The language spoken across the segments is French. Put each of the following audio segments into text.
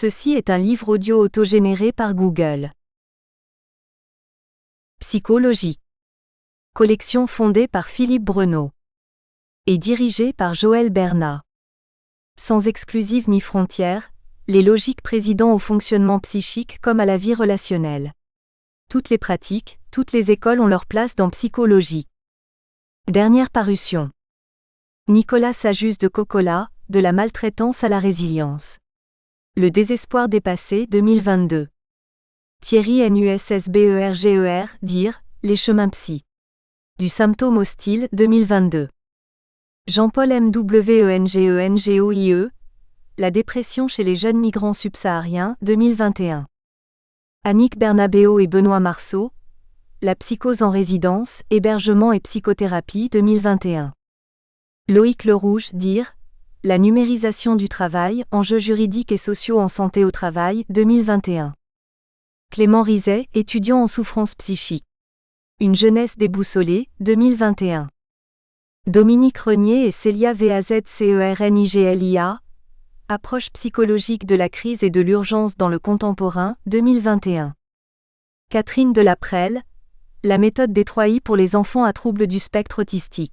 Ceci est un livre audio autogénéré par Google. Psychologie. Collection fondée par Philippe Breneau. Et dirigée par Joël Bernat. Sans exclusive ni frontières, les logiques président au fonctionnement psychique comme à la vie relationnelle. Toutes les pratiques, toutes les écoles ont leur place dans psychologie. Dernière parution. Nicolas Sajus de Cocola, de la maltraitance à la résilience. Le désespoir dépassé 2022. Thierry Nussberger, dire, les chemins psy. Du symptôme hostile 2022. Jean-Paul Mwengengoie, la dépression chez les jeunes migrants subsahariens 2021. Annick Bernabéo et Benoît Marceau, la psychose en résidence, hébergement et psychothérapie 2021. Loïc Lerouge, dire, la numérisation du travail, enjeux juridiques et sociaux en santé au travail 2021. Clément Rizet, étudiant en souffrance psychique. Une jeunesse déboussolée 2021. Dominique Renier et Célia Vazcerniglia, approche psychologique de la crise et de l'urgence dans le contemporain 2021. Catherine Delaprelle, la méthode des 3I pour les enfants à troubles du spectre autistique.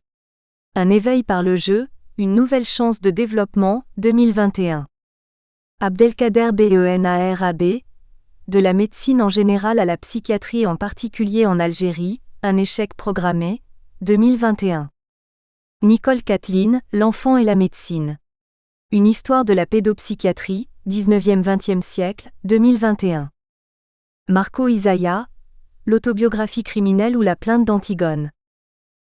Un éveil par le jeu, une nouvelle chance de développement 2021. Abdelkader Benarab, de la médecine en général à la psychiatrie en particulier en Algérie, un échec programmé 2021. Nicole Kathleen, l'enfant et la médecine. Une histoire de la pédopsychiatrie, 19e-20e siècle, 2021. Marco Isaiah, l'autobiographie criminelle ou la plainte d'Antigone.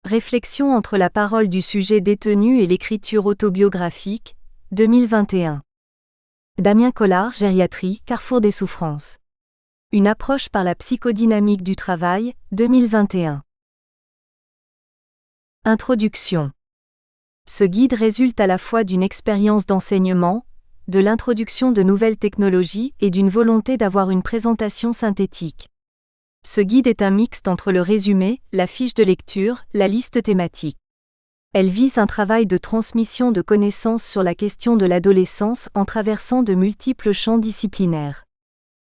Réflexion entre la parole du sujet détenu et l'écriture autobiographique, 2021. Damien Collard, gériatrie, carrefour des souffrances. Une approche par la psychodynamique du travail, 2021. Introduction. Ce guide résulte à la fois d'une expérience d'enseignement, de l'introduction de nouvelles technologies et d'une volonté d'avoir une présentation synthétique. Ce guide est un mixte entre le résumé, la fiche de lecture, la liste thématique. Elle vise un travail de transmission de connaissances sur la question de l'adolescence en traversant de multiples champs disciplinaires.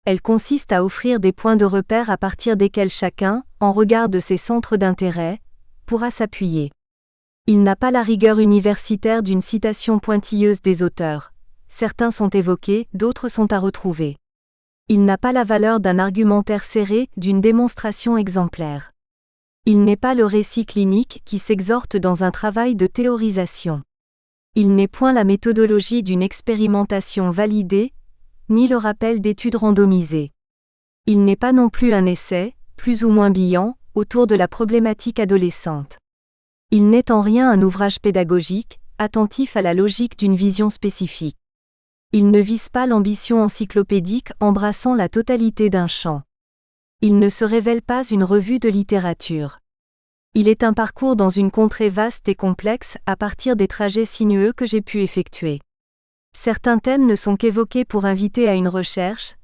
Elle consiste à offrir des points de repère à partir desquels chacun, en regard de ses centres d'intérêt, pourra s'appuyer. Il n'a pas la rigueur universitaire d'une citation pointilleuse des auteurs. Certains sont évoqués, d'autres sont à retrouver. Il n'a pas la valeur d'un argumentaire serré, d'une démonstration exemplaire. Il n'est pas le récit clinique qui s'exhorte dans un travail de théorisation. Il n'est point la méthodologie d'une expérimentation validée, ni le rappel d'études randomisées. Il n'est pas non plus un essai, plus ou moins brillant, autour de la problématique adolescente. Il n'est en rien un ouvrage pédagogique, attentif à la logique d'une vision spécifique. Il ne vise pas l'ambition encyclopédique embrassant la totalité d'un champ. Il ne se révèle pas une revue de littérature. Il est un parcours dans une contrée vaste et complexe à partir des trajets sinueux que j'ai pu effectuer. Certains thèmes ne sont qu'évoqués pour inviter à une recherche,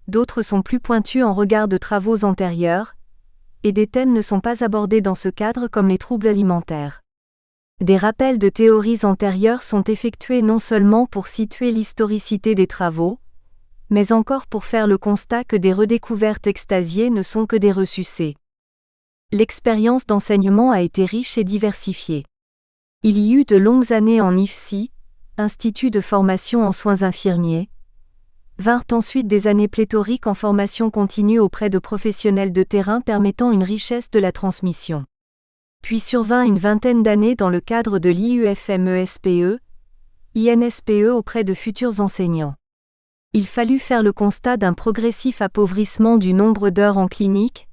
d'autres sont plus pointus en regard de travaux antérieurs, et des thèmes ne sont pas abordés dans ce cadre comme les troubles alimentaires. Des rappels de théories antérieures sont effectués non seulement pour situer l'historicité des travaux, mais encore pour faire le constat que des redécouvertes extasiées ne sont que des ressucés. L'expérience d'enseignement a été riche et diversifiée. Il y eut de longues années en IFSI, Institut de formation en soins infirmiers, vinrent ensuite des années pléthoriques en formation continue auprès de professionnels de terrain permettant une richesse de la transmission. Puis survint une vingtaine d'années dans le cadre de l'IUFMESPE, INSPE auprès de futurs enseignants. Il fallut faire le constat d'un progressif appauvrissement du nombre d'heures en clinique,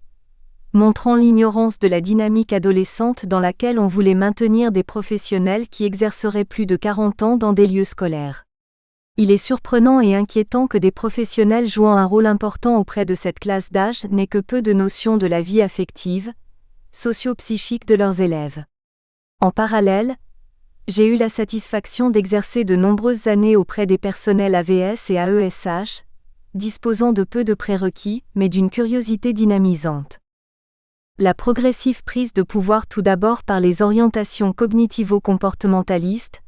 montrant l'ignorance de la dynamique adolescente dans laquelle on voulait maintenir des professionnels qui exerceraient plus de 40 ans dans des lieux scolaires. Il est surprenant et inquiétant que des professionnels jouant un rôle important auprès de cette classe d'âge n'aient que peu de notions de la vie affective, socio-psychique de leurs élèves. En parallèle, j'ai eu la satisfaction d'exercer de nombreuses années auprès des personnels AVS et AESH, disposant de peu de prérequis, mais d'une curiosité dynamisante. La progressive prise de pouvoir tout d'abord par les orientations cognitivo-comportementalistes,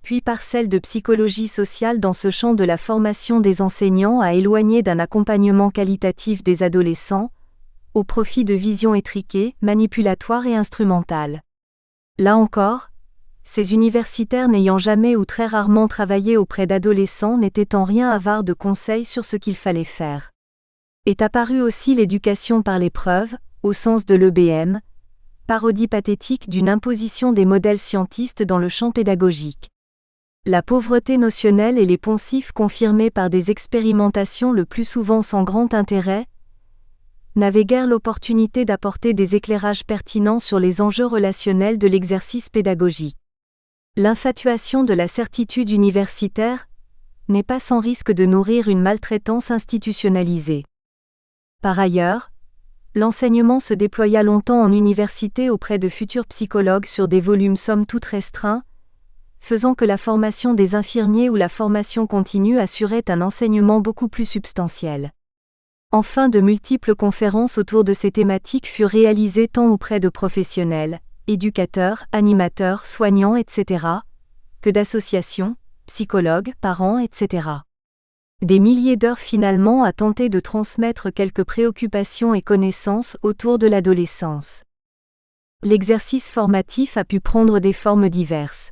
puis par celle de psychologie sociale dans ce champ de la formation des enseignants à éloigner d'un accompagnement qualitatif des adolescents, au profit de visions étriquées, manipulatoires et instrumentales. Là encore, ces universitaires n'ayant jamais ou très rarement travaillé auprès d'adolescents n'étaient en rien avares de conseils sur ce qu'il fallait faire. Est apparue aussi l'éducation par l'épreuve, au sens de l'EBM, parodie pathétique d'une imposition des modèles scientistes dans le champ pédagogique. La pauvreté notionnelle et les poncifs confirmés par des expérimentations le plus souvent sans grand intérêt, n'avaient guère l'opportunité d'apporter des éclairages pertinents sur les enjeux relationnels de l'exercice pédagogique. L'infatuation de la certitude universitaire n'est pas sans risque de nourrir une maltraitance institutionnalisée. Par ailleurs, l'enseignement se déploya longtemps en université auprès de futurs psychologues sur des volumes somme toute restreints, faisant que la formation des infirmiers ou la formation continue assurait un enseignement beaucoup plus substantiel. Enfin, de multiples conférences autour de ces thématiques furent réalisées tant auprès de professionnels, éducateurs, animateurs, soignants, etc., que d'associations, psychologues, parents, etc. Des milliers d'heures finalement à tenter de transmettre quelques préoccupations et connaissances autour de l'adolescence. L'exercice formatif a pu prendre des formes diverses.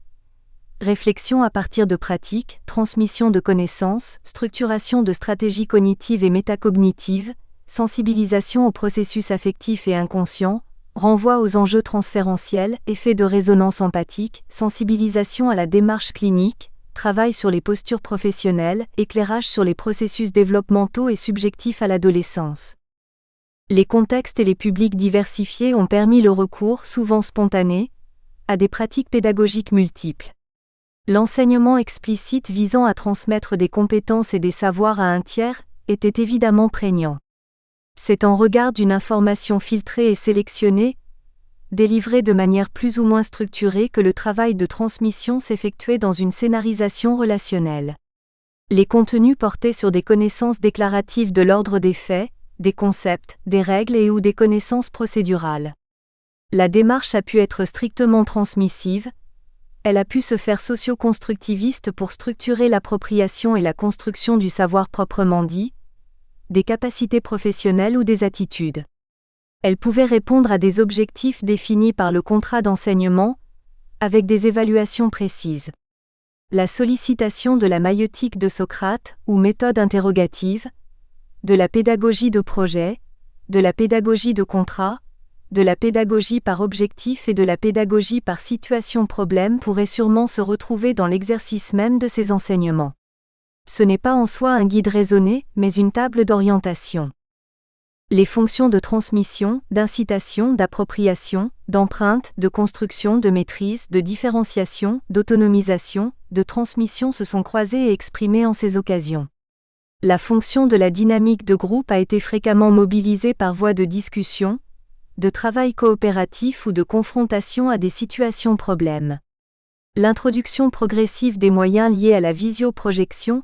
Réflexion à partir de pratiques, transmission de connaissances, structuration de stratégies cognitives et métacognitives, sensibilisation aux processus affectifs et inconscients, renvoi aux enjeux transférentiels, effet de résonance empathique, sensibilisation à la démarche clinique, travail sur les postures professionnelles, éclairage sur les processus développementaux et subjectifs à l'adolescence. Les contextes et les publics diversifiés ont permis le recours, souvent spontané, à des pratiques pédagogiques multiples. L'enseignement explicite visant à transmettre des compétences et des savoirs à un tiers était évidemment prégnant. C'est en regard d'une information filtrée et sélectionnée, délivrée de manière plus ou moins structurée que le travail de transmission s'effectuait dans une scénarisation relationnelle. Les contenus portaient sur des connaissances déclaratives de l'ordre des faits, des concepts, des règles et ou des connaissances procédurales. La démarche a pu être strictement transmissive, elle a pu se faire socio-constructiviste pour structurer l'appropriation et la construction du savoir proprement dit, des capacités professionnelles ou des attitudes. Elle pouvait répondre à des objectifs définis par le contrat d'enseignement, avec des évaluations précises. La sollicitation de la maïeutique de Socrate, ou méthode interrogative, de la pédagogie de projet, de la pédagogie de contrat, de la pédagogie par objectif et de la pédagogie par situation-problème pourraient sûrement se retrouver dans l'exercice même de ces enseignements. Ce n'est pas en soi un guide raisonné, mais une table d'orientation. Les fonctions de transmission, d'incitation, d'appropriation, d'empreinte, de construction, de maîtrise, de différenciation, d'autonomisation, de transmission se sont croisées et exprimées en ces occasions. La fonction de la dynamique de groupe a été fréquemment mobilisée par voie de discussion, de travail coopératif ou de confrontation à des situations problèmes. L'introduction progressive des moyens liés à la visioprojection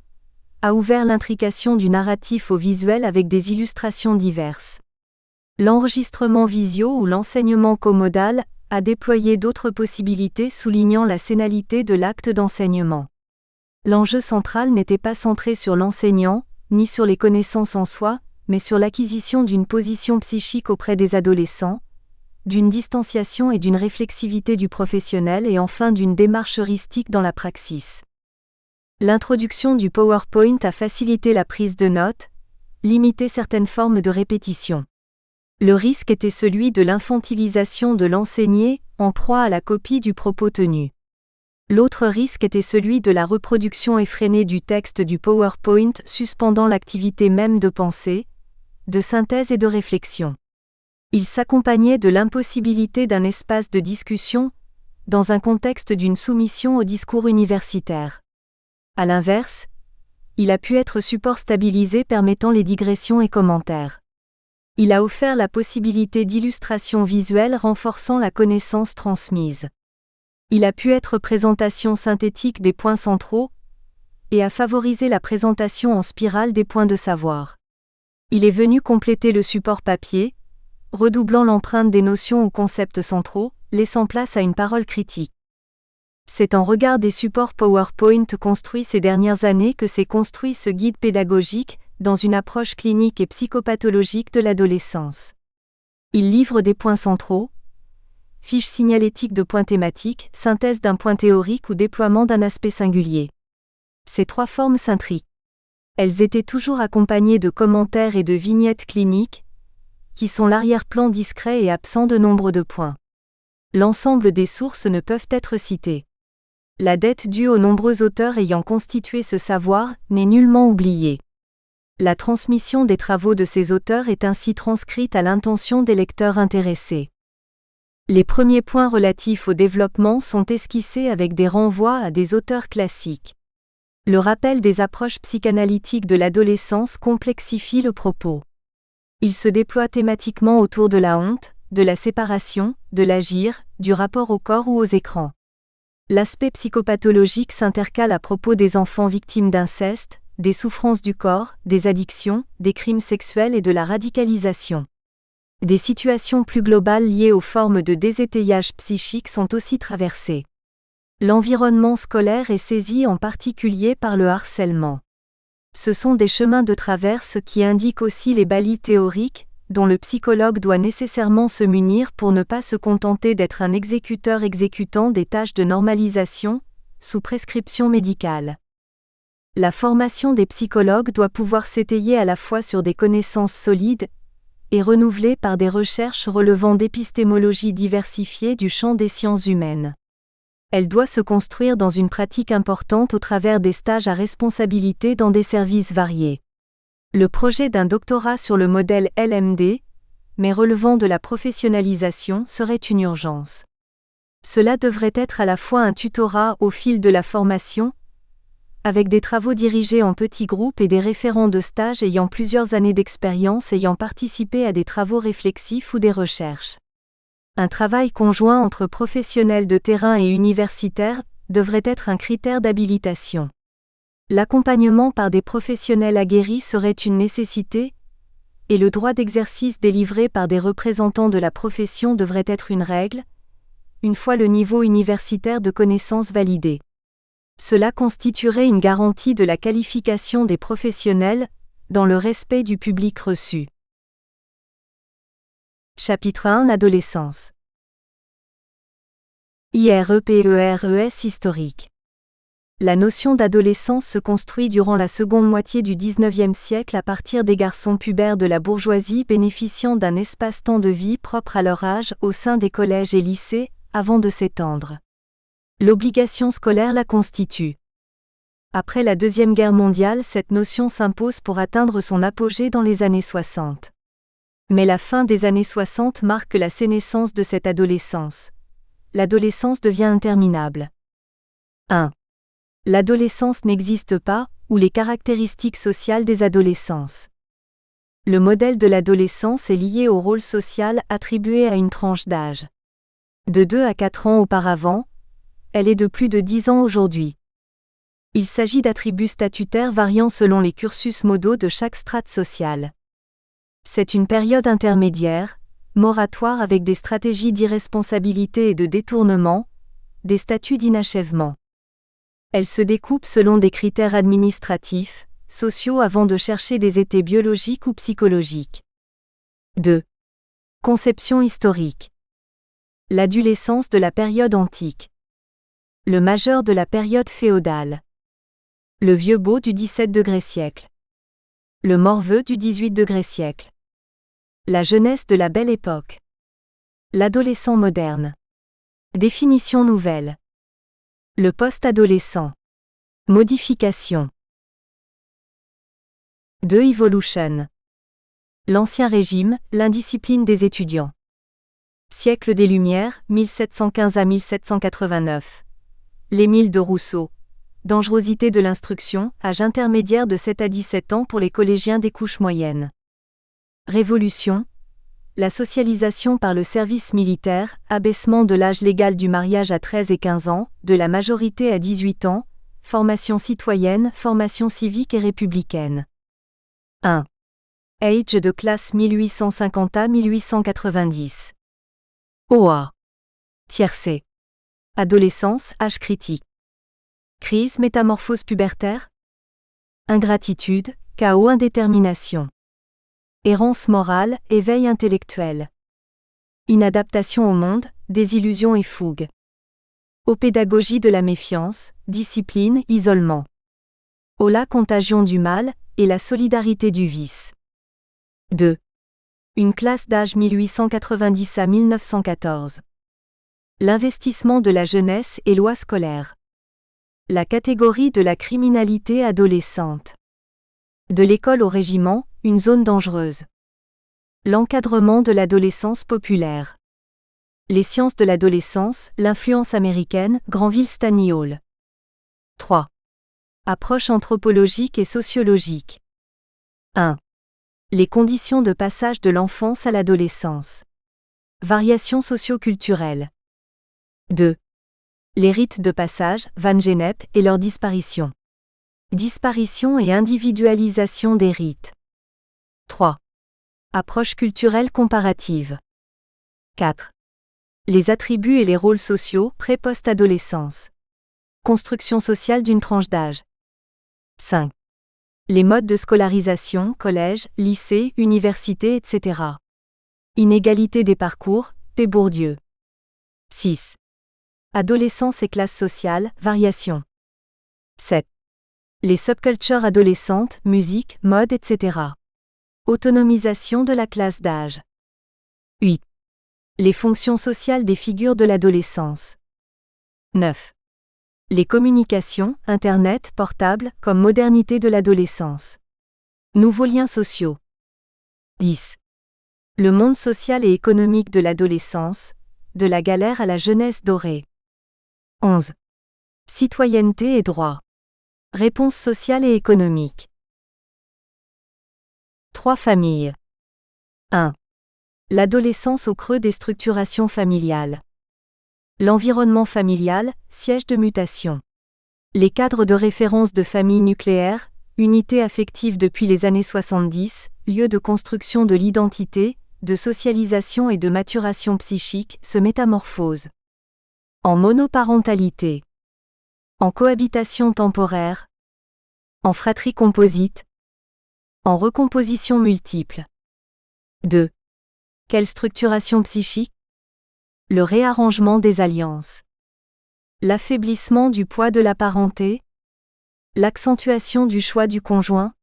a ouvert l'intrication du narratif au visuel avec des illustrations diverses. L'enregistrement visio ou l'enseignement comodal a déployé d'autres possibilités soulignant la scénalité de l'acte d'enseignement. L'enjeu central n'était pas centré sur l'enseignant, ni sur les connaissances en soi, mais sur l'acquisition d'une position psychique auprès des adolescents, d'une distanciation et d'une réflexivité du professionnel et enfin d'une démarche heuristique dans la praxis. L'introduction du PowerPoint a facilité la prise de notes, limité certaines formes de répétition. Le risque était celui de l'infantilisation de l'enseigné, en proie à la copie du propos tenu. L'autre risque était celui de la reproduction effrénée du texte du PowerPoint suspendant l'activité même de pensée, de synthèse et de réflexion. Il s'accompagnait de l'impossibilité d'un espace de discussion, dans un contexte d'une soumission au discours universitaire. À l'inverse, il a pu être support stabilisé permettant les digressions et commentaires. Il a offert la possibilité d'illustration visuelle renforçant la connaissance transmise. Il a pu être présentation synthétique des points centraux, et a favorisé la présentation en spirale des points de savoir. Il est venu compléter le support papier, redoublant l'empreinte des notions ou concepts centraux, laissant place à une parole critique. C'est en regard des supports PowerPoint construits ces dernières années que s'est construit ce guide pédagogique, dans une approche clinique et psychopathologique de l'adolescence. Il livre des points centraux, fiche signalétique de points thématiques, synthèse d'un point théorique ou déploiement d'un aspect singulier. Ces 3 formes s'intriquent. Elles étaient toujours accompagnées de commentaires et de vignettes cliniques, qui sont l'arrière-plan discret et absent de nombre de points. L'ensemble des sources ne peuvent être citées. La dette due aux nombreux auteurs ayant constitué ce savoir n'est nullement oubliée. La transmission des travaux de ces auteurs est ainsi transcrite à l'intention des lecteurs intéressés. Les premiers points relatifs au développement sont esquissés avec des renvois à des auteurs classiques. Le rappel des approches psychanalytiques de l'adolescence complexifie le propos. Il se déploie thématiquement autour de la honte, de la séparation, de l'agir, du rapport au corps ou aux écrans. L'aspect psychopathologique s'intercale à propos des enfants victimes d'inceste, des souffrances du corps, des addictions, des crimes sexuels et de la radicalisation. Des situations plus globales liées aux formes de désétayage psychique sont aussi traversées. L'environnement scolaire est saisi en particulier par le harcèlement. Ce sont des chemins de traverse qui indiquent aussi les balises théoriques, dont le psychologue doit nécessairement se munir pour ne pas se contenter d'être un exécuteur exécutant des tâches de normalisation, sous prescription médicale. La formation des psychologues doit pouvoir s'étayer à la fois sur des connaissances solides et renouvelées par des recherches relevant d'épistémologie diversifiée du champ des sciences humaines. Elle doit se construire dans une pratique importante au travers des stages à responsabilité dans des services variés. Le projet d'un doctorat sur le modèle LMD, mais relevant de la professionnalisation, serait une urgence. Cela devrait être à la fois un tutorat au fil de la formation, avec des travaux dirigés en petits groupes et des référents de stage ayant plusieurs années d'expérience ayant participé à des travaux réflexifs ou des recherches. Un travail conjoint entre professionnels de terrain et universitaires devrait être un critère d'habilitation. L'accompagnement par des professionnels aguerris serait une nécessité, et le droit d'exercice délivré par des représentants de la profession devrait être une règle, une fois le niveau universitaire de connaissances validé. Cela constituerait une garantie de la qualification des professionnels, dans le respect du public reçu. Chapitre 1 L'adolescence. IREPERES historique. La notion d'adolescence se construit durant la seconde moitié du XIXe siècle à partir des garçons pubères de la bourgeoisie bénéficiant d'un espace-temps de vie propre à leur âge au sein des collèges et lycées, avant de s'étendre. L'obligation scolaire la constitue. Après la Deuxième Guerre mondiale, cette notion s'impose pour atteindre son apogée dans les années 60. Mais la fin des années 60 marque la sénescence de cette adolescence. L'adolescence devient interminable. 1. L'adolescence n'existe pas, ou les caractéristiques sociales des adolescences. Le modèle de l'adolescence est lié au rôle social attribué à une tranche d'âge. De 2 à 4 ans auparavant, elle est de plus de 10 ans aujourd'hui. Il s'agit d'attributs statutaires variant selon les cursus modaux de chaque strate sociale. C'est une période intermédiaire, moratoire avec des stratégies d'irresponsabilité et de détournement, des statuts d'inachèvement. Elle se découpe selon des critères administratifs, sociaux avant de chercher des étés biologiques ou psychologiques. 2. Conception historique. L'adolescence de la période antique. Le majeur de la période féodale. Le vieux beau du XVIIe siècle. Le morveux du XVIIIe siècle. La jeunesse de la Belle Époque. L'adolescent moderne. Définition nouvelle. Le post-adolescent. Modification. 2. Evolution. L'Ancien Régime, l'indiscipline des étudiants. Siècle des Lumières, 1715 à 1789. L'Émile de Rousseau. Dangerosité de l'instruction, âge intermédiaire de 7 à 17 ans pour les collégiens des couches moyennes. Révolution. La socialisation par le service militaire, abaissement de l'âge légal du mariage à 13 et 15 ans, de la majorité à 18 ans, formation citoyenne, formation civique et républicaine. 1. Âge de classe 1850 à 1890. OA. Tiercé. Adolescence, âge critique. Crise, métamorphose pubertaire. Ingratitude, chaos, indétermination. Errance morale, éveil intellectuel. Inadaptation au monde, désillusion et fougue. Aux pédagogies de la méfiance, discipline, isolement. Au la contagion du mal, et la solidarité du vice. 2. Une classe d'âge 1890 à 1914. L'investissement de la jeunesse et loi scolaire. La catégorie de la criminalité adolescente. De l'école au régiment, une zone dangereuse. L'encadrement de l'adolescence populaire. Les sciences de l'adolescence, l'influence américaine, Granville Stanley. 3. Approche anthropologique et sociologique. 1. Les conditions de passage de l'enfance à l'adolescence. Variations socio-culturelles. 2. Les rites de passage, Van Gennep, et leur disparition. Disparition et individualisation des rites. 3. Approche culturelle comparative. 4. Les attributs et les rôles sociaux, pré-post-adolescence. Construction sociale d'une tranche d'âge. 5. Les modes de scolarisation, collège, lycée, université, etc. Inégalité des parcours, P. Bourdieu. 6. Adolescence et classe sociale, variation. 7. Les subcultures adolescentes, musique, mode, etc. Autonomisation de la classe d'âge. 8. Les fonctions sociales des figures de l'adolescence. 9. Les communications, Internet, portable, comme modernité de l'adolescence. Nouveaux liens sociaux. 10. Le monde social et économique de l'adolescence, de la galère à la jeunesse dorée. 11. Citoyenneté et droit. Réponse sociale et économique. 3 familles. 1. L'adolescence au creux des structurations familiales. L'environnement familial, siège de mutation. Les cadres de référence de famille nucléaire, unité affective depuis les années 70, lieu de construction de l'identité, de socialisation et de maturation psychique, se métamorphosent. En monoparentalité. En cohabitation temporaire. En fratrie composite. En recomposition multiple. 2. Quelle structuration psychique? Le réarrangement des alliances. L'affaiblissement du poids de la parenté. L'accentuation du choix du conjoint.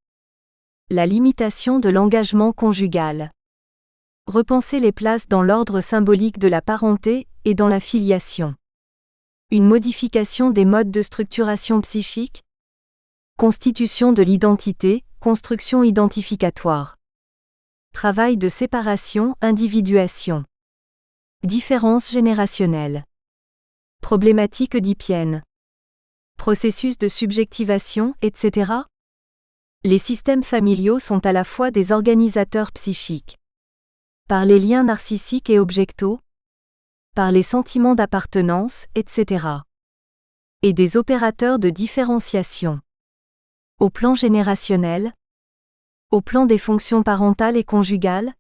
La limitation de l'engagement conjugal. Repenser les places dans l'ordre symbolique de la parenté et dans la filiation. Une modification des modes de structuration psychique. Constitution de l'identité, construction identificatoire. Travail de séparation, individuation. Différences générationnelles. Problématiques oedipiennes. Processus de subjectivation, etc. Les systèmes familiaux sont à la fois des organisateurs psychiques. Par les liens narcissiques et objectaux. Par les sentiments d'appartenance, etc. Et des opérateurs de différenciation. Au plan générationnel. Au plan des fonctions parentales et conjugales.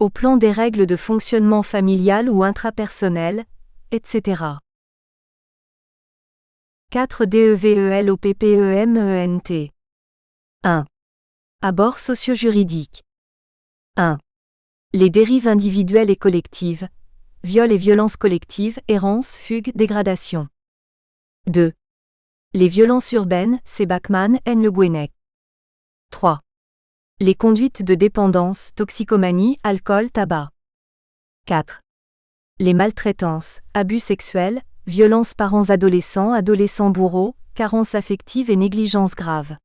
Au plan des règles de fonctionnement familial ou intrapersonnel, etc. 4 DEVELOPPEMENT. 1. Abord socio-juridique. 1. Les dérives individuelles et collectives. Viol et violences collectives, errance, fugue, dégradation. 2. Les violences urbaines, C. Bachmann, N. Le Guenec. 3. Les conduites de dépendance, toxicomanie, alcool, tabac. 4. Les maltraitances, abus sexuels, violences parents adolescents, adolescents bourreaux, carences affectives et négligences graves.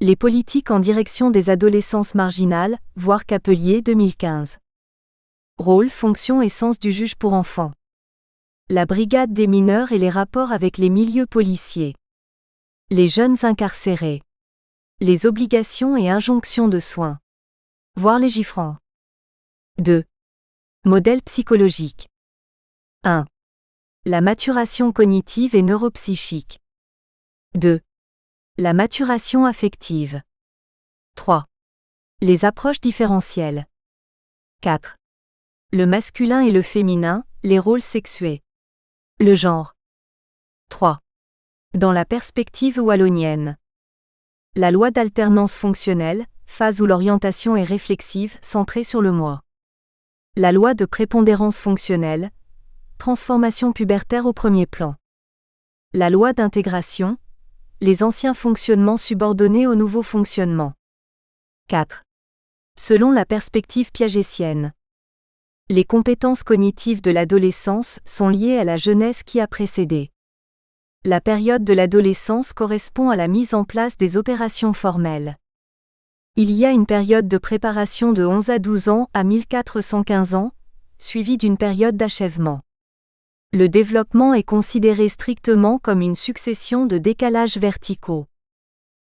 Les politiques en direction des adolescences marginales, voire Capelier 2015. Rôle, fonction et sens du juge pour enfants. La brigade des mineurs et les rapports avec les milieux policiers. Les jeunes incarcérés. Les obligations et injonctions de soins. Voir Légifrant. 2. Modèle psychologique. 1. La maturation cognitive et neuropsychique. 2. La maturation affective. 3. Les approches différentielles. 4. Le masculin et le féminin, les rôles sexués. Le genre. 3. Dans la perspective wallonienne. La loi d'alternance fonctionnelle, phase où l'orientation est réflexive, centrée sur le moi. La loi de prépondérance fonctionnelle, transformation pubertaire au premier plan. La loi d'intégration, les anciens fonctionnements subordonnés aux nouveaux fonctionnements. 4. Selon la perspective piagétienne. Les compétences cognitives de l'adolescence sont liées à la jeunesse qui a précédé. La période de l'adolescence correspond à la mise en place des opérations formelles. Il y a une période de préparation de 11 à 12 ans à 1415 ans, suivie d'une période d'achèvement. Le développement est considéré strictement comme une succession de décalages verticaux.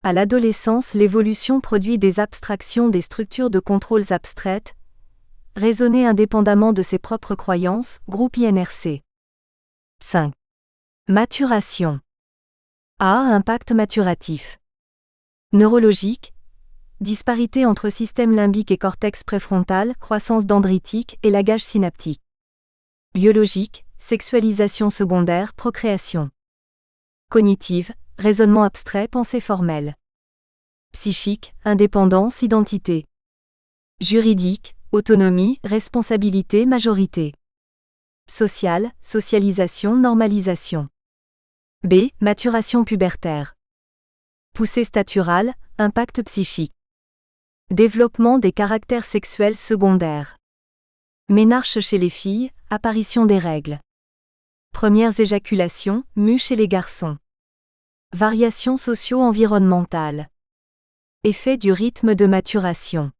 À l'adolescence, l'évolution produit des abstractions des structures de contrôles abstraites, raisonnées indépendamment de ses propres croyances, groupe INRC. 5. Maturation. A. Impact maturatif. Neurologique. Disparité entre système limbique et cortex préfrontal, croissance dendritique et lagage synaptique. Biologique. Sexualisation secondaire, procréation. Cognitive, raisonnement abstrait, pensée formelle. Psychique, indépendance, identité. Juridique, autonomie, responsabilité, majorité. Social, socialisation, normalisation. B. Maturation pubertaire. Poussée staturale, impact psychique. Développement des caractères sexuels secondaires. Ménarche chez les filles, apparition des règles. Premières éjaculations, mues chez les garçons. Variations socio-environnementales. Effet du rythme de maturation.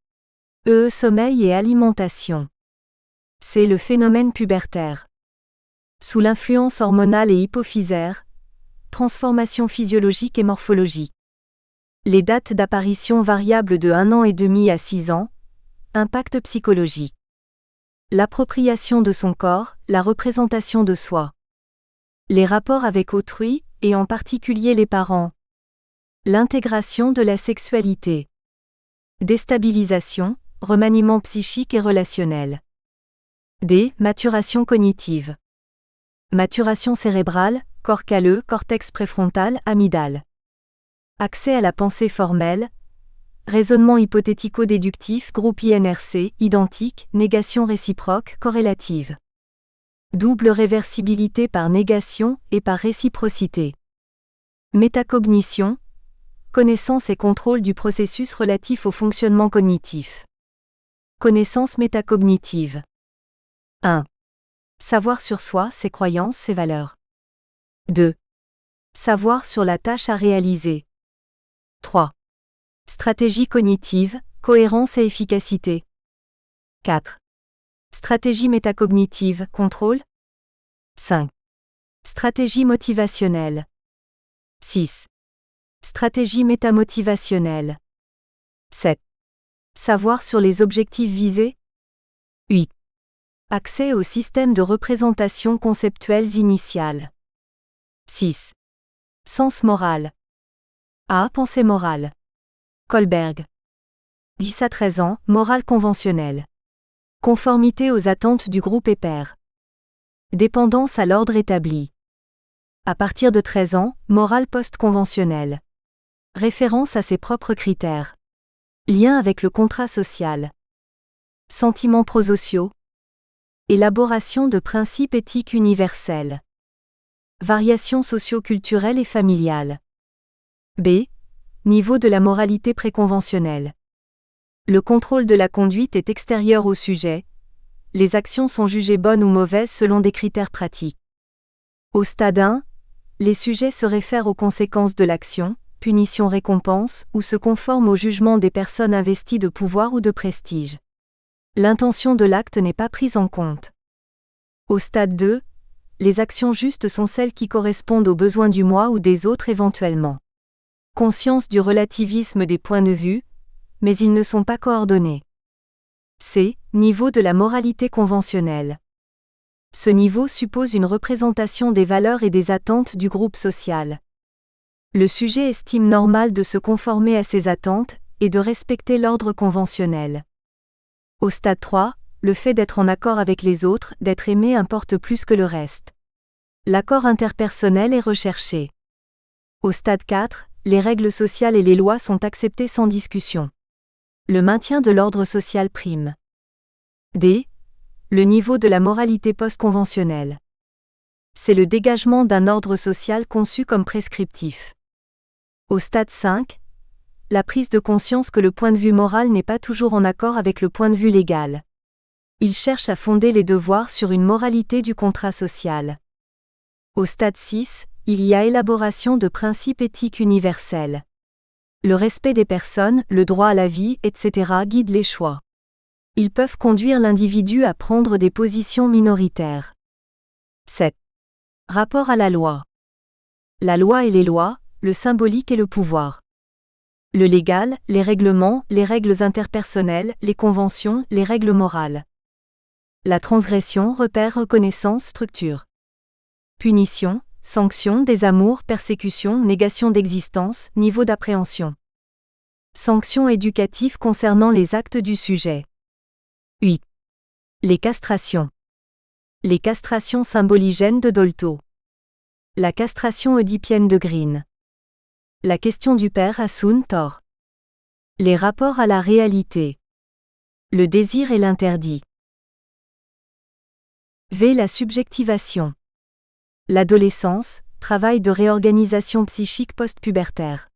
Sommeil et alimentation. C'est le phénomène pubertaire. Sous l'influence hormonale et hypophysaire, transformation physiologique et morphologique. Les dates d'apparition variables de 1 an et demi à 6 ans. Impact psychologique. L'appropriation de son corps, la représentation de soi. Les rapports avec autrui, et en particulier les parents. L'intégration de la sexualité. Déstabilisation, remaniement psychique et relationnel. D. Maturation cognitive. Maturation cérébrale, corps calleux, cortex préfrontal, amygdale. Accès à la pensée formelle. Raisonnement hypothético-déductif, groupe INRC, identique, négation réciproque, corrélative. Double réversibilité par négation et par réciprocité. Métacognition. Connaissance et contrôle du processus relatif au fonctionnement cognitif. Connaissance métacognitive. 1. Savoir sur soi, ses croyances, ses valeurs. 2. Savoir sur la tâche à réaliser. 3. Stratégie cognitive, cohérence et efficacité. 4. Stratégie métacognitive, contrôle. 5. Stratégie motivationnelle. 6. Stratégie métamotivationnelle. 7. Savoir sur les objectifs visés. 8. Accès au système de représentation conceptuelles initiales. 6. Sens moral. A. Pensée morale. Kohlberg. 10 à 13 ans, morale conventionnelle. Conformité aux attentes du groupe et pairs. Dépendance à l'ordre établi. À partir de 13 ans, morale post-conventionnelle. Référence à ses propres critères. Lien avec le contrat social. Sentiments prosociaux. Élaboration de principes éthiques universels. Variations socio-culturelles et familiales. B. Niveau de la moralité préconventionnelle. Le contrôle de la conduite est extérieur au sujet. Les actions sont jugées bonnes ou mauvaises selon des critères pratiques. Au stade 1, les sujets se réfèrent aux conséquences de l'action, punition-récompense, ou se conforment au jugement des personnes investies de pouvoir ou de prestige. L'intention de l'acte n'est pas prise en compte. Au stade 2, les actions justes sont celles qui correspondent aux besoins du moi ou des autres éventuellement. Conscience du relativisme des points de vue, mais ils ne sont pas coordonnés. C. Niveau de la moralité conventionnelle. Ce niveau suppose une représentation des valeurs et des attentes du groupe social. Le sujet estime normal de se conformer à ces attentes et de respecter l'ordre conventionnel. Au stade 3, le fait d'être en accord avec les autres, d'être aimé importe plus que le reste. L'accord interpersonnel est recherché. Au stade 4, les règles sociales et les lois sont acceptées sans discussion. Le maintien de l'ordre social prime. D. Le niveau de la moralité post-conventionnelle. C'est le dégagement d'un ordre social conçu comme prescriptif. Au stade 5, la prise de conscience que le point de vue moral n'est pas toujours en accord avec le point de vue légal. Il cherche à fonder les devoirs sur une moralité du contrat social. Au stade 6, il y a élaboration de principes éthiques universels. Le respect des personnes, le droit à la vie, etc. guident les choix. Ils peuvent conduire l'individu à prendre des positions minoritaires. 7. Rapport à la loi. La loi et les lois, le symbolique et le pouvoir. Le légal, les règlements, les règles interpersonnelles, les conventions, les règles morales. La transgression, repère, reconnaissance, structure. Punition, sanction, désamour, persécution, négation d'existence, niveau d'appréhension. Sanctions éducatives concernant les actes du sujet. 8. Les castrations. Les castrations symboligènes de Dolto. La castration oedipienne de Green. La question du père Hassoun Thor. Les rapports à la réalité. Le désir et l'interdit. V. La subjectivation. L'adolescence, travail de réorganisation psychique post-pubertaire.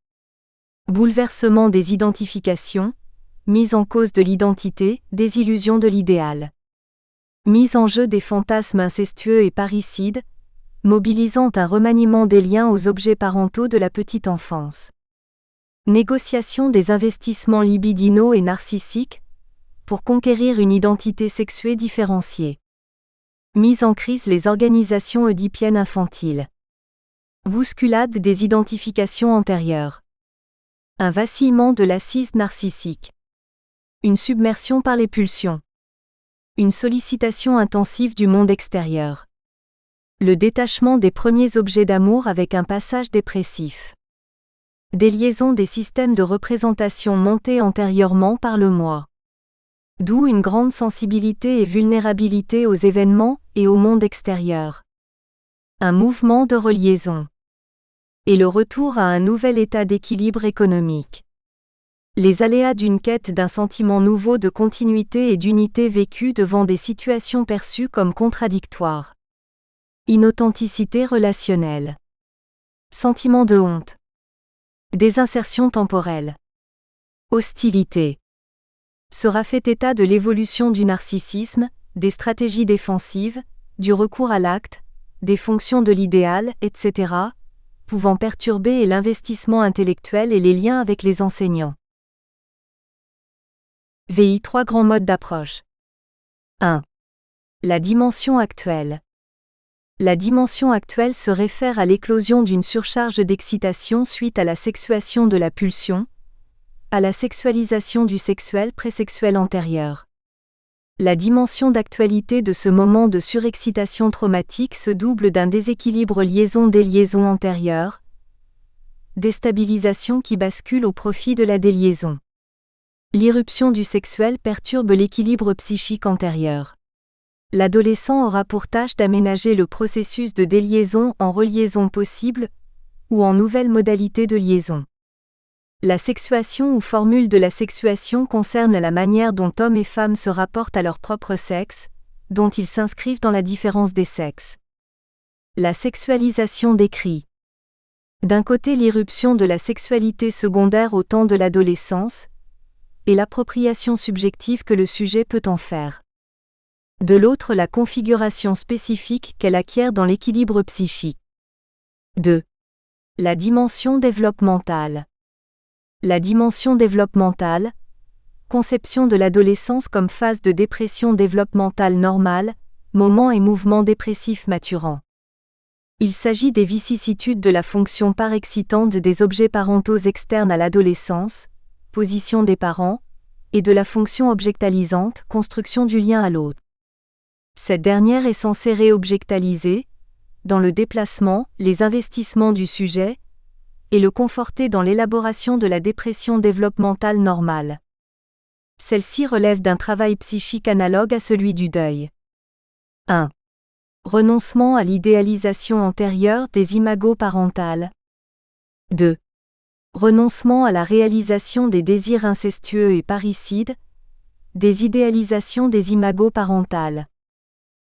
Bouleversement des identifications, mise en cause de l'identité, désillusion de l'idéal. Mise en jeu des fantasmes incestueux et parricides, mobilisant un remaniement des liens aux objets parentaux de la petite enfance. Négociation des investissements libidinaux et narcissiques, pour conquérir une identité sexuée différenciée. Mise en crise les organisations oedipiennes infantiles. Bousculade des identifications antérieures. Un vacillement de l'assise narcissique. Une submersion par les pulsions. Une sollicitation intensive du monde extérieur. Le détachement des premiers objets d'amour avec un passage dépressif. Des liaisons des systèmes de représentation montés antérieurement par le moi. D'où une grande sensibilité et vulnérabilité aux événements et au monde extérieur. Un mouvement de reliaison. Et le retour à un nouvel état d'équilibre économique. Les aléas d'une quête d'un sentiment nouveau de continuité et d'unité vécue devant des situations perçues comme contradictoires. Inauthenticité relationnelle. Sentiment de honte. Désinsertion temporelle. Hostilité. Sera fait état de l'évolution du narcissisme, des stratégies défensives, du recours à l'acte, des fonctions de l'idéal, etc., pouvant perturber et l'investissement intellectuel et les liens avec les enseignants. VI 3 grands modes d'approche. 1. La dimension actuelle. La dimension actuelle se réfère à l'éclosion d'une surcharge d'excitation suite à la sexuation de la pulsion, à la sexualisation du sexuel présexuel antérieur. La dimension d'actualité de ce moment de surexcitation traumatique se double d'un déséquilibre liaison-déliaison antérieure, déstabilisation qui bascule au profit de la déliaison. L'irruption du sexuel perturbe l'équilibre psychique antérieur. L'adolescent aura pour tâche d'aménager le processus de déliaison en reliaison possible, ou en nouvelle modalité de liaison. La sexuation ou formule de la sexuation concerne la manière dont hommes et femmes se rapportent à leur propre sexe, dont ils s'inscrivent dans la différence des sexes. La sexualisation décrit. D'un côté l'irruption de la sexualité secondaire au temps de l'adolescence, et l'appropriation subjective que le sujet peut en faire. De l'autre la configuration spécifique qu'elle acquiert dans l'équilibre psychique. 2. La dimension développementale. La dimension développementale, conception de l'adolescence comme phase de dépression développementale normale, moment et mouvement dépressif maturant. Il s'agit des vicissitudes de la fonction parexcitante des objets parentaux externes à l'adolescence, position des parents, et de la fonction objectalisante, construction du lien à l'autre. Cette dernière est censée réobjectaliser, dans le déplacement, les investissements du sujet, et le conforter dans l'élaboration de la dépression développementale normale. Celle-ci relève d'un travail psychique analogue à celui du deuil. 1. Renoncement à l'idéalisation antérieure des imagos parentales. 2. Renoncement à la réalisation des désirs incestueux et parricides, des idéalisations des imagos parentales.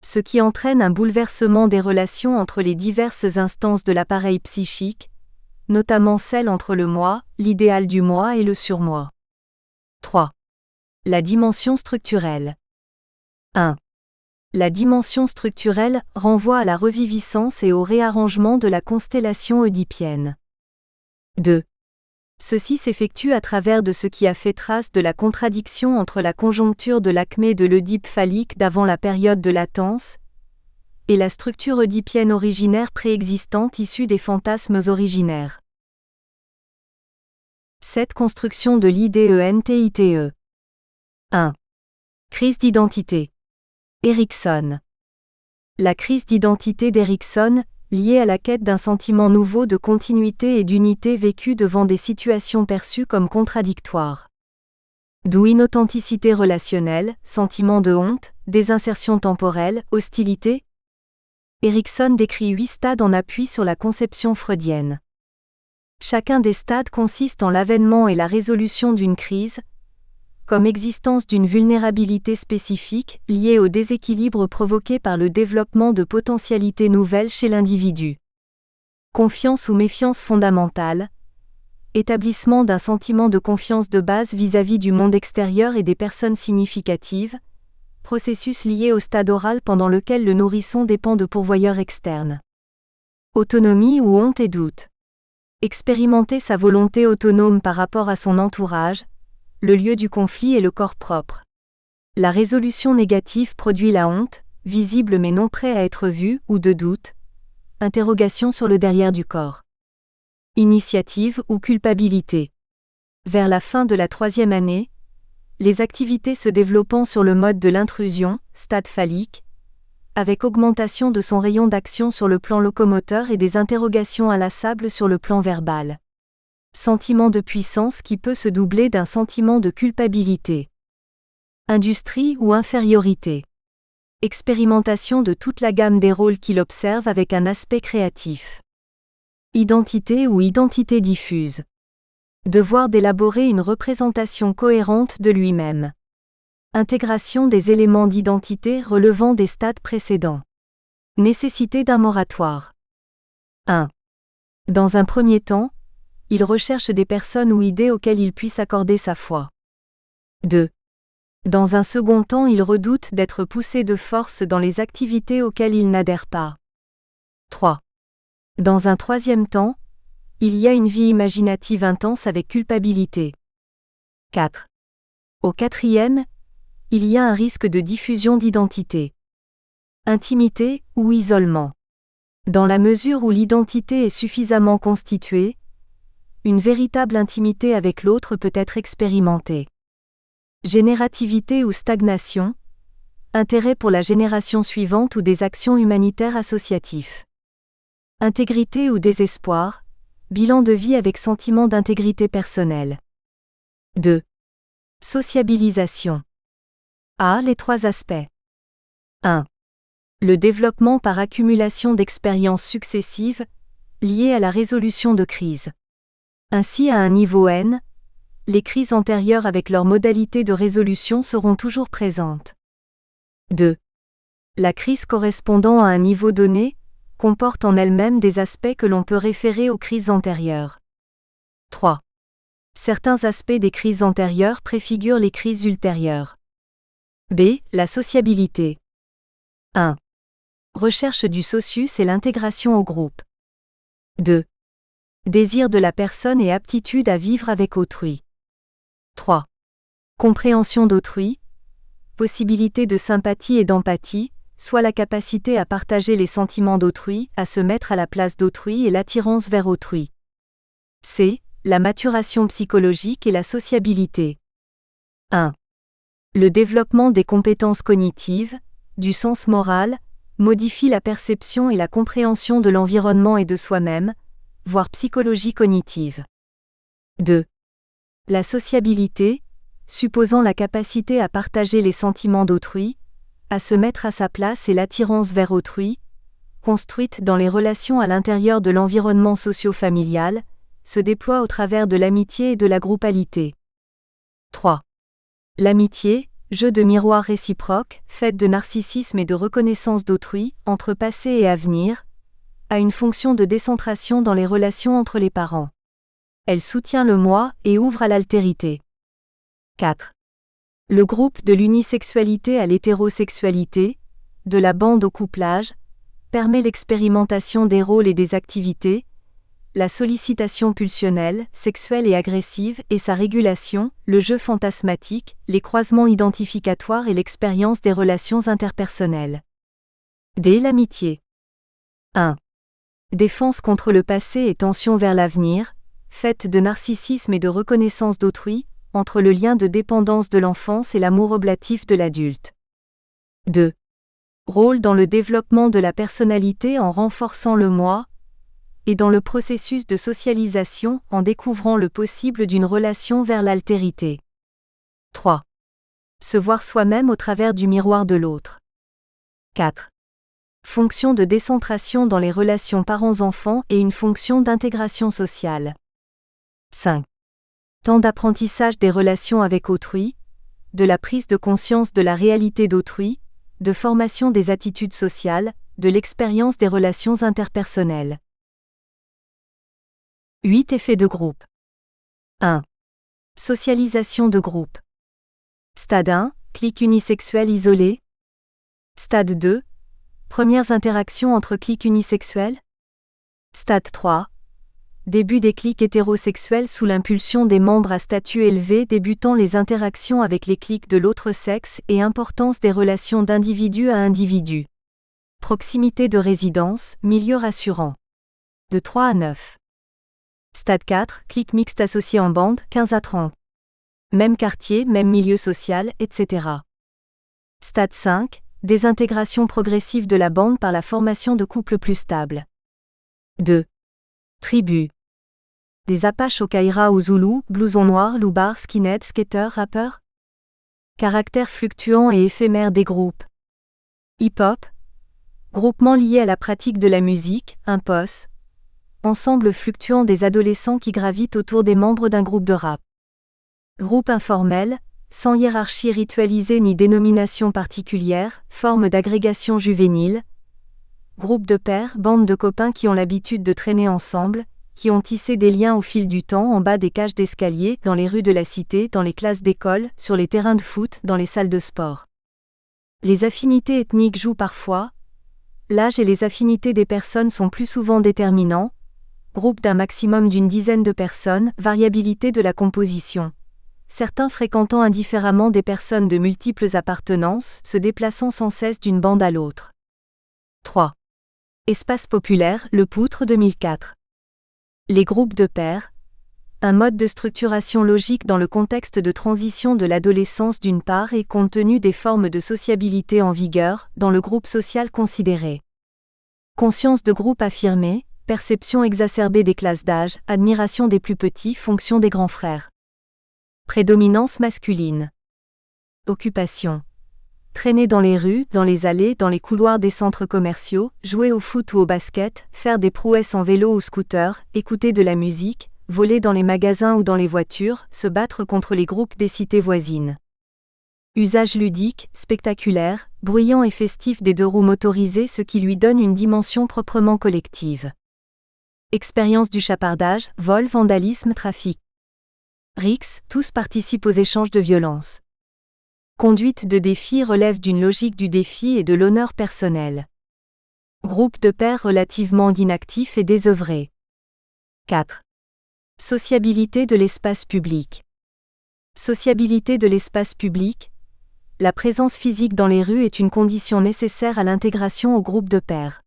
Ce qui entraîne un bouleversement des relations entre les diverses instances de l'appareil psychique, notamment celle entre le moi, l'idéal du moi et le surmoi. 3. La dimension structurelle. 1. La dimension structurelle renvoie à la reviviscence et au réarrangement de la constellation oedipienne. 2. Ceci s'effectue à travers de ce qui a fait trace de la contradiction entre la conjoncture de l'acmé de l'Œdipe phallique d'avant la période de latence et la structure oedipienne originaire préexistante issue des fantasmes originaires. 7. Construction de l'IDENTITE. 1. Crise d'identité. Erikson. La crise d'identité d'Erikson, liée à la quête d'un sentiment nouveau de continuité et d'unité vécue devant des situations perçues comme contradictoires. D'où inauthenticité relationnelle, sentiment de honte, désinsertion temporelle, hostilité. Erikson décrit 8 stades en appui sur la conception freudienne. Chacun des stades consiste en l'avènement et la résolution d'une crise, comme existence d'une vulnérabilité spécifique liée au déséquilibre provoqué par le développement de potentialités nouvelles chez l'individu. Confiance ou méfiance fondamentale, établissement d'un sentiment de confiance de base vis-à-vis du monde extérieur et des personnes significatives, processus lié au stade oral pendant lequel le nourrisson dépend de pourvoyeurs externes. Autonomie ou honte et doute. Expérimenter sa volonté autonome par rapport à son entourage, le lieu du conflit et le corps propre. La résolution négative produit la honte, visible mais non prêt à être vue, ou de doute. Interrogation sur le derrière du corps. Initiative ou culpabilité. Vers la fin de la 3e année, les activités se développant sur le mode de l'intrusion, stade phallique, avec augmentation de son rayon d'action sur le plan locomoteur et des interrogations inlassables sur le plan verbal. Sentiment de puissance qui peut se doubler d'un sentiment de culpabilité. Industrie ou infériorité. Expérimentation de toute la gamme des rôles qu'il observe avec un aspect créatif. Identité ou identité diffuse. Devoir d'élaborer une représentation cohérente de lui-même. Intégration des éléments d'identité relevant des stades précédents. Nécessité d'un moratoire. 1. Dans un premier temps, il recherche des personnes ou idées auxquelles il puisse accorder sa foi. 2. Dans un second temps, il redoute d'être poussé de force dans les activités auxquelles il n'adhère pas. 3. Dans un troisième temps, il y a une vie imaginative intense avec culpabilité. 4. Au quatrième, il y a un risque de diffusion d'identité. Intimité ou isolement. Dans la mesure où l'identité est suffisamment constituée, une véritable intimité avec l'autre peut être expérimentée. Générativité ou stagnation, intérêt pour la génération suivante ou des actions humanitaires associatifs. Intégrité ou désespoir, bilan de vie avec sentiment d'intégrité personnelle. 2. Sociabilisation. A. Les 3 aspects. 1. Le développement par accumulation d'expériences successives, liées à la résolution de crises. Ainsi à un niveau N, les crises antérieures avec leurs modalités de résolution seront toujours présentes. 2. La crise correspondant à un niveau donné, comporte en elle-même des aspects que l'on peut référer aux crises antérieures. 3. Certains aspects des crises antérieures préfigurent les crises ultérieures. B. La sociabilité. 1. Recherche du socius et l'intégration au groupe. 2. Désir de la personne et aptitude à vivre avec autrui. 3. Compréhension d'autrui, possibilité de sympathie et d'empathie, soit la capacité à partager les sentiments d'autrui, à se mettre à la place d'autrui et l'attirance vers autrui. C. La maturation psychologique et la sociabilité. 1. Le développement des compétences cognitives, du sens moral, modifie la perception et la compréhension de l'environnement et de soi-même, voire psychologie cognitive. 2. La sociabilité, supposant la capacité à partager les sentiments d'autrui, à se mettre à sa place et l'attirance vers autrui, construite dans les relations à l'intérieur de l'environnement socio-familial, se déploie au travers de l'amitié et de la groupalité. 3. L'amitié, jeu de miroir réciproque, faite de narcissisme et de reconnaissance d'autrui, entre passé et avenir, a une fonction de décentration dans les relations entre les parents. Elle soutient le moi et ouvre à l'altérité. 4. Le groupe de l'unisexualité à l'hétérosexualité, de la bande au couplage, permet l'expérimentation des rôles et des activités, la sollicitation pulsionnelle, sexuelle et agressive et sa régulation, le jeu fantasmatique, les croisements identificatoires et l'expérience des relations interpersonnelles. D. L'amitié. 1. Défense contre le passé et tension vers l'avenir, faite de narcissisme et de reconnaissance d'autrui, entre le lien de dépendance de l'enfance et l'amour oblatif de l'adulte. 2. Rôle dans le développement de la personnalité en renforçant le moi, et dans le processus de socialisation en découvrant le possible d'une relation vers l'altérité. 3. Se voir soi-même au travers du miroir de l'autre. 4. Fonction de décentration dans les relations parents-enfants et une fonction d'intégration sociale. 5. Temps d'apprentissage des relations avec autrui, de la prise de conscience de la réalité d'autrui, de formation des attitudes sociales, de l'expérience des relations interpersonnelles. 8 effets de groupe. 1. Socialisation de groupe. Stade 1, clique unisexuel isolé. Stade 2, premières interactions entre cliques unisexuels. Stade 3, début des cliques hétérosexuels sous l'impulsion des membres à statut élevé débutant les interactions avec les cliques de l'autre sexe et importance des relations d'individu à individu. Proximité de résidence, milieu rassurant. De 3 à 9. Stade 4, clique mixte associé en bande, 15 à 30. Même quartier, même milieu social, etc. Stade 5, désintégration progressive de la bande par la formation de couples plus stables. 2. Tribu. Les Apaches au Kaira ou Zoulou, blouson noir, loubar, skinhead, skater, rappeur. Caractère fluctuant et éphémère des groupes. Hip-hop. Groupement lié à la pratique de la musique, un POS. Ensemble fluctuant des adolescents qui gravitent autour des membres d'un groupe de rap. Groupe informel, sans hiérarchie ritualisée ni dénomination particulière, forme d'agrégation juvénile. Groupe de pairs, bande de copains qui ont l'habitude de traîner ensemble, qui ont tissé des liens au fil du temps en bas des cages d'escalier, dans les rues de la cité, dans les classes d'école, sur les terrains de foot, dans les salles de sport. Les affinités ethniques jouent parfois. L'âge et les affinités des personnes sont plus souvent déterminants. Groupe d'un maximum d'une dizaine de personnes, variabilité de la composition. Certains fréquentant indifféremment des personnes de multiples appartenances, se déplaçant sans cesse d'une bande à l'autre. 3. Espace populaire, Le Poutre 2004. Les groupes de pairs. Un mode de structuration logique dans le contexte de transition de l'adolescence d'une part et compte tenu des formes de sociabilité en vigueur, dans le groupe social considéré. Conscience de groupe affirmée. Perception exacerbée des classes d'âge, admiration des plus petits, fonction des grands frères. Prédominance masculine. Occupation. Traîner dans les rues, dans les allées, dans les couloirs des centres commerciaux, jouer au foot ou au basket, faire des prouesses en vélo ou scooter, écouter de la musique, voler dans les magasins ou dans les voitures, se battre contre les groupes des cités voisines. Usage ludique, spectaculaire, bruyant et festif des deux roues motorisées, ce qui lui donne une dimension proprement collective. Expérience du chapardage, vol, vandalisme, trafic. RICS, tous participent aux échanges de violence. Conduite de défi relève d'une logique du défi et de l'honneur personnel. Groupe de pairs relativement inactifs et désœuvrés. 4. Sociabilité de l'espace public. Sociabilité de l'espace public. La présence physique dans les rues est une condition nécessaire à l'intégration au groupe de pairs.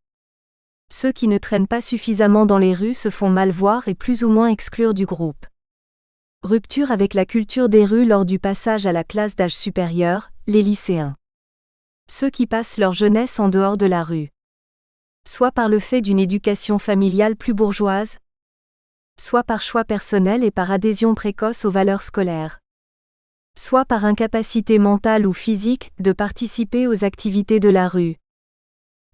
Ceux qui ne traînent pas suffisamment dans les rues se font mal voir et plus ou moins exclure du groupe. Rupture avec la culture des rues lors du passage à la classe d'âge supérieur, les lycéens. Ceux qui passent leur jeunesse en dehors de la rue. Soit par le fait d'une éducation familiale plus bourgeoise, soit par choix personnel et par adhésion précoce aux valeurs scolaires. soit par incapacité mentale ou physique de participer aux activités de la rue,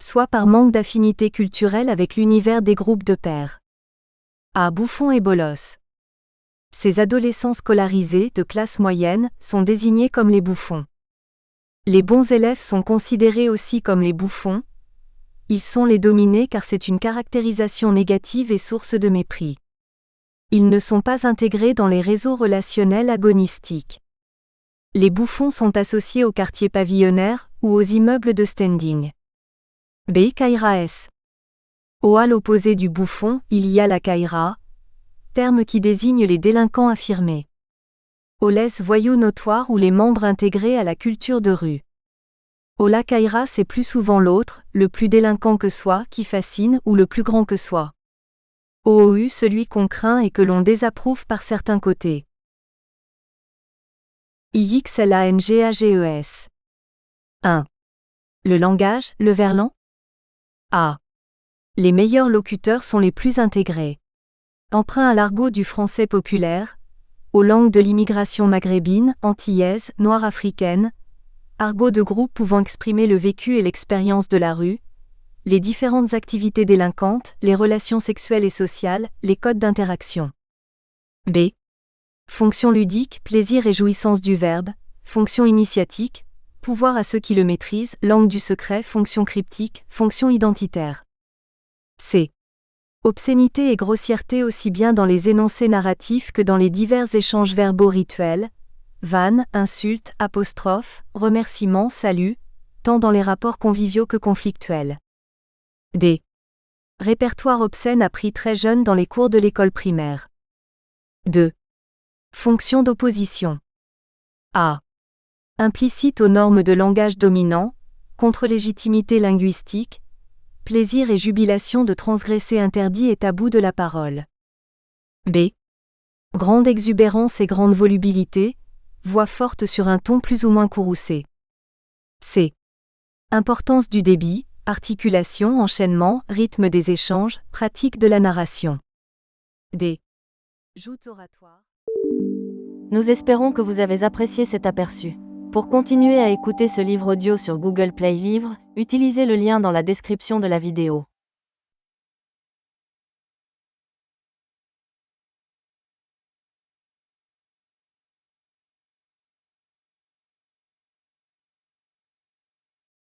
soit par manque d'affinité culturelle avec l'univers des groupes de pairs. A. Bouffons et bolosses. Ces adolescents scolarisés de classe moyenne sont désignés comme les bouffons. Les bons élèves sont considérés aussi comme les bouffons. Ils sont les dominés car c'est une caractérisation négative et source de mépris. Ils ne sont pas intégrés dans les réseaux relationnels agonistiques. Les bouffons sont associés aux quartiers pavillonnaires ou aux immeubles de standing. B. Kaira-S. À l'opposé du bouffon, il y a la kaira, terme qui désigne les délinquants affirmés. Les voyous notoires ou les membres intégrés à la culture de rue. La kaira, c'est plus souvent l'autre, le plus délinquant que soi, qui fascine ou le plus grand que soi. Celui qu'on craint et que l'on désapprouve par certains côtés. IXLANGAGES. 1. Le langage, le verlan. A. Les meilleurs locuteurs sont les plus intégrés. Emprunt à l'argot du français populaire, aux langues de l'immigration maghrébine, antillaise, noire africaine, argot de groupe pouvant exprimer le vécu et l'expérience de la rue, les différentes activités délinquantes, les relations sexuelles et sociales, les codes d'interaction. B. Fonction ludique, plaisir et jouissance du verbe, fonction initiatique, pouvoir à ceux qui le maîtrisent, langue du secret, fonction cryptique, fonction identitaire. C. Obscénité et grossièreté aussi bien dans les énoncés narratifs que dans les divers échanges verbaux rituels, vannes, insultes, apostrophes, remerciements, saluts, tant dans les rapports conviviaux que conflictuels. D. Répertoire obscène appris très jeune dans les cours de l'école primaire. 2. Fonction d'opposition. A. Implicite aux normes de langage dominant, contre-légitimité linguistique, plaisir et jubilation de transgresser interdits et tabous de la parole. B. Grande exubérance et grande volubilité, voix forte sur un ton plus ou moins courroucé. C. Importance du débit, articulation, enchaînement, rythme des échanges, pratique de la narration. D. Joutes oratoires. Nous espérons que vous avez apprécié cet aperçu. Pour continuer à écouter ce livre audio sur Google Play Livres, utilisez le lien dans la description de la vidéo.